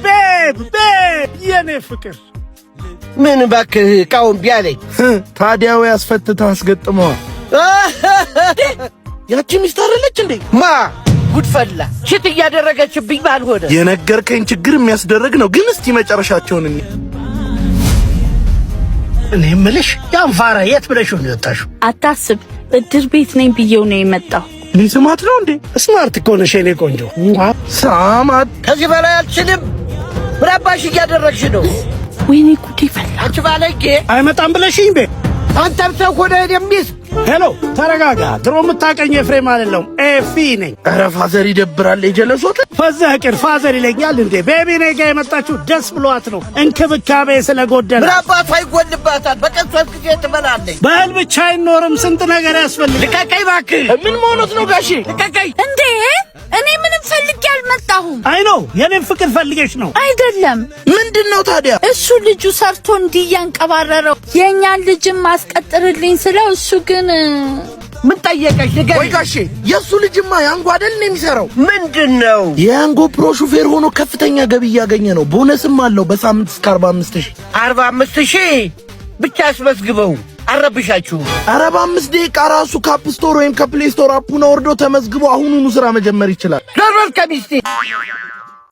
ቤብ የኔ ፍቅር ምን እባክህ ቃውን ቢያለኝ ታዲያው ያስፈትታ አስገጥመዋል። ያቺ ሚስት አይደለች እንዴ? ማ ጉድፈላ ሽት እያደረገችብኝ ባልሆነ የነገርከኝ ችግር የሚያስደርግ ነው። ግን እስቲ መጨረሻቸውን እኔ እምልሽ ያን ፋራ የት ብለሽ ነው የወጣሽው? አታስብ፣ እድር ቤት ነኝ ብዬው ነው የመጣው። ሊስማት ነው እንዴ? ስማርት እኮ ነሽ የኔ ቆንጆ። ሳማት ከዚህ በላይ አልችልም። ምን አባሽ እያደረግሽ ነው? ወይኔ ጉዴ ፈላ። አንቺ ባለጌ አይመጣም ብለሽኝ ቤ አንተም ሰው ሆነ የሚስ ሄሎ ተረጋጋ። ድሮ የምታቀኝ ኤፍሬም አይደለም ኤፊ ነኝ። ኧረ ፋዘር ይደብራል። የጀለሶት ፈዘህ ቅር ፋዘር ይለኛል እንዴ? ቤቢ ነኝ ጋር የመጣችሁ ደስ ብሏት ነው። እንክብካቤ ስለጎደለ ምን አባቷ ይጎልባታል? በቀን 3 ጊዜ ትበላለች። በእህል ብቻ አይኖርም፣ ስንት ነገር ያስፈልጋል። ልቀቀኝ እባክህ። ምን መሆኑት ነው ጋሼ? ልቀቀኝ እንዴ! እኔ ምንም ፈልጌ አልመጣሁም። አይ ነው የኔን ፍቅር ፈልገሽ ነው አይደለም። ምንድነው ታዲያ? እሱ ልጁ ሰርቶ እንዲያንቀባረረው የኛን ልጅም ማስቀጥርልኝ ስለው እሱ ግን ምን ጠየቀሽ? ንገሪኝ። ወይ ጋሼ የሱ ልጅማ ያንጎ አይደል ነው የሚሰራው? ምንድነው? የያንጎ ፕሮ ሹፌር ሆኖ ከፍተኛ ገቢ እያገኘ ነው። ቦነስም አለው በሳምንት እስከ 45000 45000 ብቻ አስመዝግበው። አረብሻችሁ 45 ደቂቃ ራሱ ካፕ ስቶር ወይም ከፕሌይ ስቶር አፑን አውርዶ ተመዝግቦ አሁኑኑ ስራ መጀመር ይችላል። ዶሮል ከሚስቴ